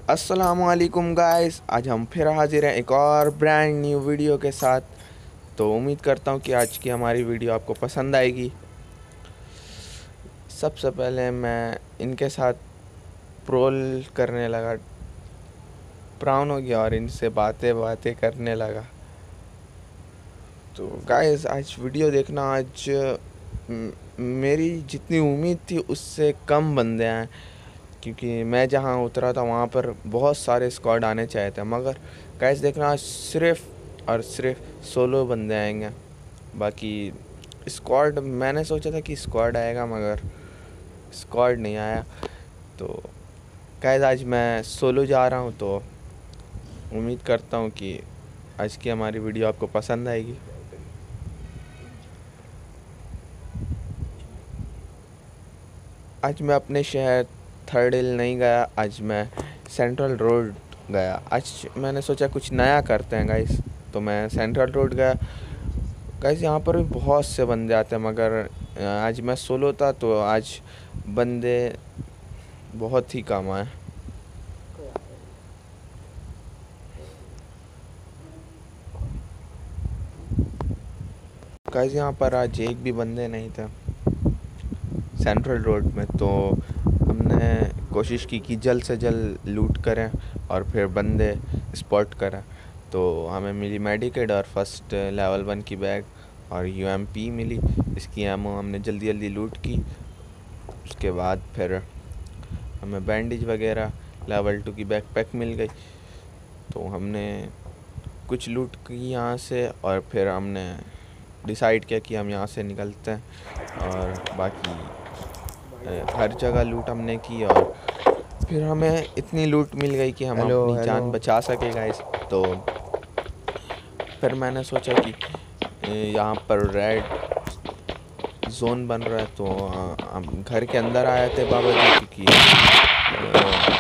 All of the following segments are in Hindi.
अस्सलामुअलैकुम गाइस, आज हम फिर हाजिर हैं एक और ब्रांड न्यू वीडियो के साथ। तो उम्मीद करता हूँ कि आज की हमारी वीडियो आपको पसंद आएगी। सबसे पहले मैं इनके साथ प्रोल करने लगा, प्राउन हो गया और इनसे बातें करने लगा। तो गाइस आज वीडियो देखना। आज मेरी जितनी उम्मीद थी उससे कम बंदे हैं, क्योंकि मैं जहाँ उतरा था वहाँ पर बहुत सारे स्क्वाड आने चाहिए थे, मगर गाइस देखना आज सिर्फ और सिर्फ 16 बंदे आएंगे। बाकी स्क्वाड मैंने सोचा था कि स्क्वाड आएगा, मगर स्क्वाड नहीं आया। तो गाइस आज मैं सोलो जा रहा हूँ, तो उम्मीद करता हूँ कि आज की हमारी वीडियो आपको पसंद आएगी। आज मैं अपने शहर थर्ड हिल नहीं गया, आज मैं सेंट्रल रोड गया। आज मैंने सोचा कुछ नया करते हैं गाइस, तो मैं सेंट्रल रोड गया। गाइस यहाँ पर भी बहुत से बंदे आते हैं, मगर आज मैं सोलो था तो आज बंदे बहुत ही कम आए। गाइस यहाँ पर आज एक भी बंदे नहीं थे सेंट्रल रोड में, तो हमने कोशिश की कि जल्द से जल्द लूट करें और फिर बंदे स्पॉट करें। तो हमें मिली मेडिकेट और फर्स्ट लेवल 1 की बैग और यूएमपी मिली। इसकी एमओ हमने जल्दी जल्दी लूट की। उसके बाद फिर हमें बैंडेज वगैरह लेवल 2 की बैकपैक मिल गई। तो हमने कुछ लूट की यहाँ से और फिर हमने डिसाइड किया कि हम यहाँ से निकलते हैं। और बाकी हर जगह लूट हमने की और फिर हमें इतनी लूट मिल गई कि हम अपनी जान बचा सके गाइस। तो फिर मैंने सोचा कि यहाँ पर रेड जोन बन रहा है, तो हम घर के अंदर आए थे बाबा जी, क्योंकि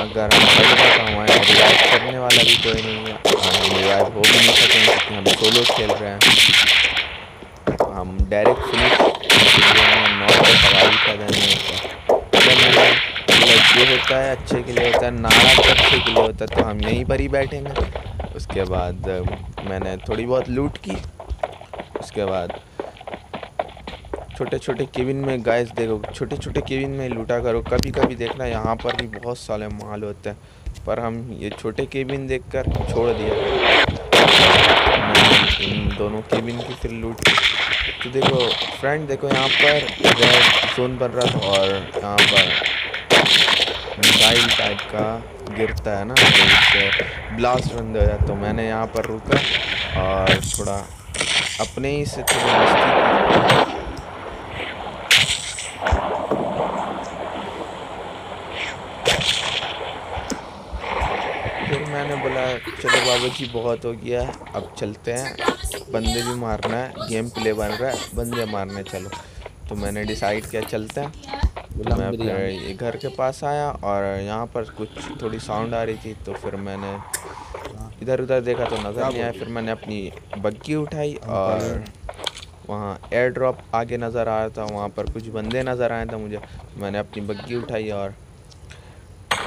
अगर हम बढ़ गए तो हमारे रिवाइव करने वाला भी कोई नहीं है और हम रिवाइव हो भी नहीं सकेंगे, क्योंकि हम सोलो खेल रहे हैं। हम डायरेक्ट फिनिश नॉट सवारी का देने होता है। ये होता है अच्छे के लिए होता है, नारा तो अच्छे के लिए होता है, तो हम यहीं पर ही बैठेंगे। उसके बाद मैंने थोड़ी बहुत लूट की। उसके बाद छोटे छोटे केबिन में गाइस देखो, छोटे छोटे केबिन में लूटा करो। कभी कभी देखना यहाँ पर भी बहुत सारे माल होते हैं, पर हम ये छोटे केबिन देखकर छोड़ दिया। इन दोनों केबिन की फिर लूट की। तो देखो फ्रेंड, देखो यहाँ पर रेड जोन बन रहा था और यहाँ पर मिसाइल टाइप का गिरता है ना, तो उससे ब्लास्ट बंद हो जाता। तो मैंने यहाँ पर रुका और थोड़ा अपने ही से थोड़ी मस्ती की। फिर मैंने बोला चलो बाबा जी बहुत हो गया है, अब चलते हैं, बंदे भी मारना है, गेम प्ले बन रहा है, बंदे मारने चलो। तो मैंने डिसाइड किया चलते हैं। तो मैं फिर ये घर के पास आया और यहाँ पर कुछ थोड़ी साउंड आ रही थी, तो फिर मैंने इधर उधर देखा तो नज़र नहीं आया। फिर मैंने अपनी बग्गी उठाई और वहाँ एयर ड्रॉप आगे नज़र आ रहा था, वहाँ पर कुछ बंदे नज़र आए थे मुझे। मैंने अपनी बग्गी उठाई और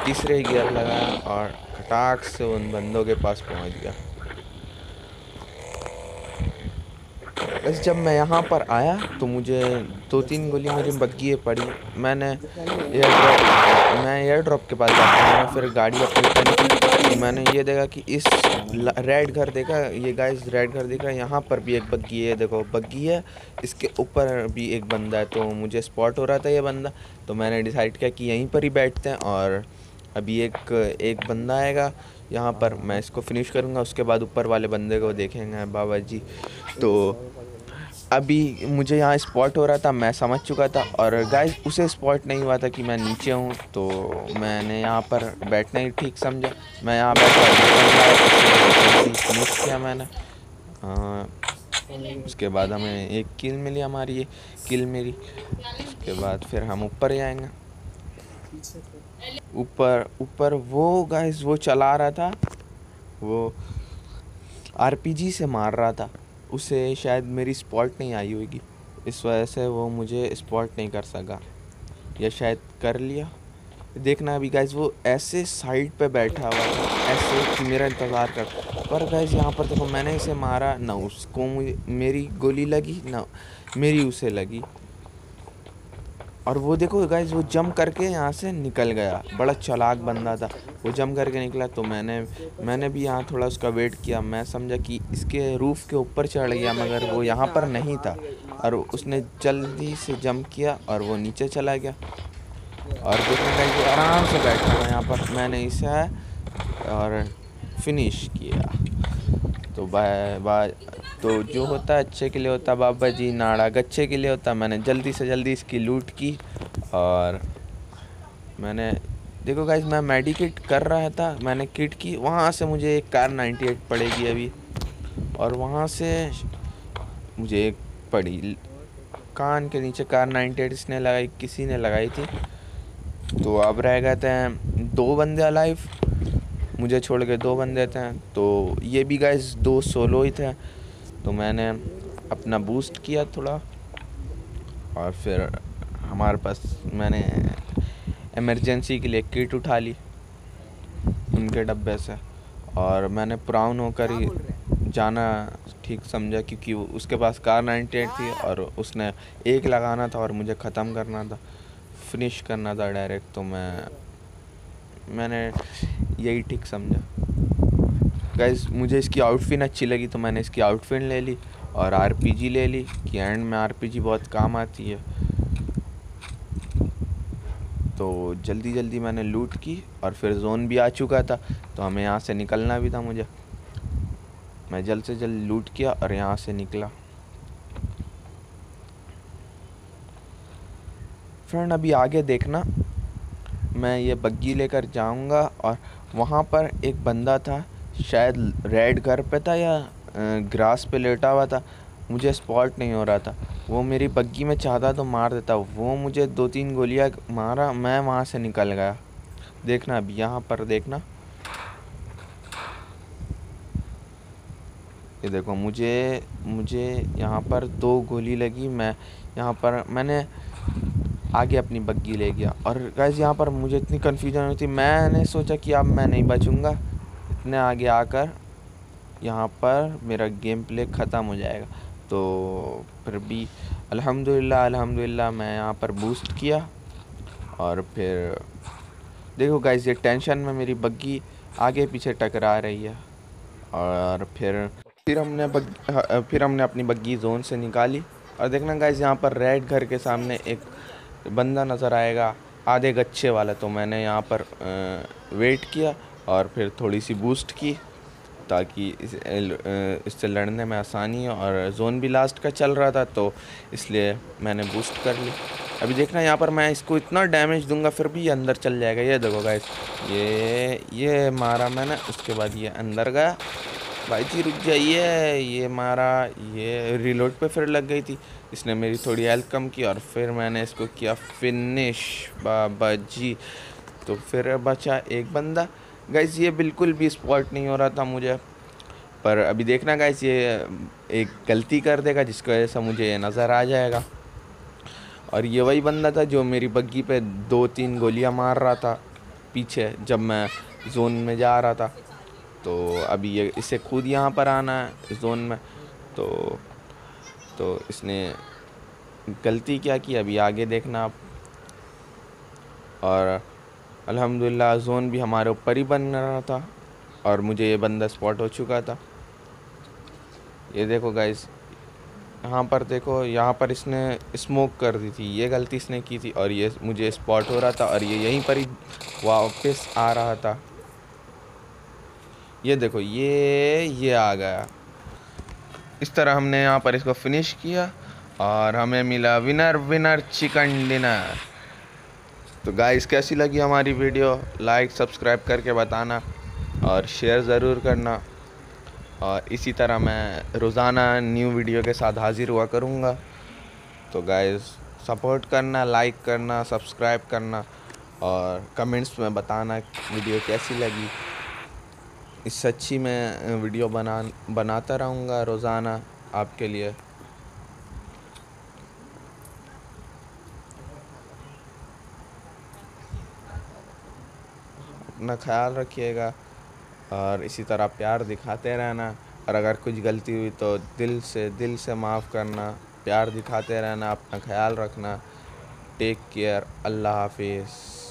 तीसरे गियर लगाया और खटाक से उन बंदों के पास पहुँच गया। बस जब मैं यहाँ पर आया तो मुझे 2-3 गोली मेरी बग्गी पड़ी। मैं एयर ड्रॉप के पास जाता हूँ, मैं फिर गाड़ी अपनी टर्न की। मैंने ये देखा कि इस रेड घर देखा, ये गाइस रेड घर दिख रहा है, यहाँ पर भी एक बग्गी है। देखो बग्गी है, इसके ऊपर भी एक बंदा है। तो मुझे स्पॉट हो रहा था ये बंदा, तो मैंने डिसाइड किया कि यहीं पर ही बैठते हैं और अभी एक बंदा आएगा यहाँ पर, मैं इसको फिनिश करूँगा। उसके बाद ऊपर वाले बंदे को देखेंगे बाबा जी। तो अभी मुझे यहाँ स्पॉट हो रहा था, मैं समझ चुका था और गाइस उसे स्पॉट नहीं हुआ था कि मैं नीचे हूँ, तो मैंने यहाँ पर बैठना ही ठीक समझा। मैं यहाँ बैठा, फिनिश किया मैंने। उसके बाद हमें एक किल मिली, हमारी ये किल मेरी। उसके बाद फिर हम ऊपर ही आएंगे। ऊपर वो गाइस वो चला रहा था, वो आरपीजी से मार रहा था। उसे शायद मेरी स्पॉट नहीं आई होगी, इस वजह से वो मुझे स्पॉट नहीं कर सका, या शायद कर लिया, देखना अभी गाइस वो ऐसे साइड पे बैठा हुआ था, ऐसे कि मेरा इंतज़ार कर। पर गाइस यहाँ पर देखो मैंने इसे मारा ना, उसको मुझे मेरी गोली लगी ना मेरी उसे लगी। और वो देखो गाइस वो जंप करके यहाँ से निकल गया, बड़ा चालाक बंदा था। वो जंप करके निकला तो मैंने भी यहाँ थोड़ा उसका वेट किया। मैं समझा कि इसके रूफ़ के ऊपर चढ़ गया, मगर वो यहाँ पर नहीं था। और उसने जल्दी से जंप किया और वो नीचे चला गया। और देखने गाइस वो आराम से बैठा हुआ यहाँ पर, मैंने इसे और फिनिश किया। तो बाय बाय। तो जो होता है अच्छे के लिए होता, बाबा जी नाड़ा गच्छे के लिए होता। मैंने जल्दी से जल्दी इसकी लूट की। और मैंने देखो गाइस मैं मेडिकेट कर रहा था, मैंने किट की, वहाँ से मुझे एक कार 98 पड़ेगी अभी। और वहाँ से मुझे एक पड़ी कान के नीचे कार 98 इसने लगाई, किसी ने लगाई थी। तो अब रह गए थे 2 बंदे अलाइव, मुझे छोड़ के 2 बंदे थे। तो ये भी गाइस 2 सोलो ही थे। तो मैंने अपना बूस्ट किया थोड़ा, और फिर हमारे पास मैंने इमरजेंसी के लिए किट उठा ली उनके डब्बे से। और मैंने प्राउन होकर ही जाना ठीक समझा, क्योंकि उसके पास कार 98 थी और उसने एक लगाना था और मुझे ख़त्म करना था, फिनिश करना था डायरेक्ट। तो मैंने यही ठीक समझा। गाइस मुझे इसकी आउटफिट अच्छी लगी तो मैंने इसकी आउटफिट ले ली और आरपीजी ले ली, कि एंड में आरपीजी बहुत काम आती है। तो जल्दी जल्दी मैंने लूट की और फिर जोन भी आ चुका था, तो हमें यहाँ से निकलना भी था मुझे। मैं जल्द से जल्द लूट किया और यहाँ से निकला। फ्रेंड अभी आगे देखना, मैं ये बग्गी लेकर जाऊंगा और वहाँ पर एक बंदा था, शायद रेड घर पे था या ग्रास पे लेटा हुआ था, मुझे स्पॉट नहीं हो रहा था। वो मेरी बग्गी में चाहता तो मार देता, वो मुझे 2-3 गोलियां मारा, मैं वहाँ से निकल गया। देखना अभी यहाँ पर देखना, ये देखो मुझे मुझे यहाँ पर 2 गोली लगी। मैं यहाँ पर मैंने आगे अपनी बग्गी ले गया। और गाइस यहाँ पर मुझे इतनी कन्फ्यूजन हुई थी, मैंने सोचा कि अब मैं नहीं बचूंगा, इतने आगे आकर यहाँ पर मेरा गेम प्ले ख़त्म हो जाएगा। तो फिर भी अल्हम्दुलिल्लाह मैं यहाँ पर बूस्ट किया। और फिर देखो गाइस ये टेंशन में मेरी बग्गी आगे पीछे टकरा रही है। और फिर हमने अपनी बग्गी जोन से निकाली। और देखना गाइस यहाँ पर रेड घर के सामने एक बंदा नज़र आएगा, आधे गच्छे वाला। तो मैंने यहाँ पर वेट किया और फिर थोड़ी सी बूस्ट की, ताकि इससे लड़ने में आसानी हो। और जोन भी लास्ट का चल रहा था, तो इसलिए मैंने बूस्ट कर ली। अभी देखना यहाँ पर मैं इसको इतना डैमेज दूंगा फिर भी ये अंदर चल जाएगा। ये देखो गाइस, ये मारा मैंने, उसके बाद ये अंदर गया। भाई जी रुक जाइए, ये मारा, ये रिलोड पे फिर लग गई थी, इसने मेरी थोड़ी हेल्थ कम की और फिर मैंने इसको किया फिनिश बाबा जी। तो फिर बचा एक बंदा। गाइस ये बिल्कुल भी स्पॉट नहीं हो रहा था मुझे, पर अभी देखना गाइस ये एक गलती कर देगा जिसकी वजह से मुझे ये नज़र आ जाएगा। और ये वही बंदा था जो मेरी बग्गी पे 2-3 गोलियां मार रहा था पीछे, जब मैं जोन में जा रहा था। तो अभी ये इसे खुद यहाँ पर आना है इस जोन में। तो इसने गलती क्या की अभी आगे देखना आप। और अल्हम्दुलिल्लाह जोन भी हमारे ऊपर ही बन रहा था और मुझे ये बंदा स्पॉट हो चुका था। ये देखो गाइस, यहाँ पर देखो, यहाँ पर इसने स्मोक कर दी थी, ये गलती इसने की थी और ये मुझे स्पॉट हो रहा था और ये यहीं पर ही वापस आ रहा था। ये देखो ये आ गया। इस तरह हमने यहाँ पर इसको फिनिश किया और हमें मिला विनर विनर चिकन डिनर। तो गाइस कैसी लगी हमारी वीडियो, लाइक सब्सक्राइब करके बताना और शेयर ज़रूर करना। और इसी तरह मैं रोज़ाना न्यू वीडियो के साथ हाज़िर हुआ करूँगा। तो गाइस सपोर्ट करना, लाइक करना, सब्सक्राइब करना और कमेंट्स में बताना वीडियो कैसी लगी। इससे अच्छी मैं वीडियो बनाता रहूँगा रोज़ाना आपके लिए। अपना ख्याल रखिएगा और इसी तरह प्यार दिखाते रहना। और अगर कुछ गलती हुई तो दिल से माफ़ करना, प्यार दिखाते रहना, अपना ख्याल रखना। टेक केयर, अल्लाह हाफिज़।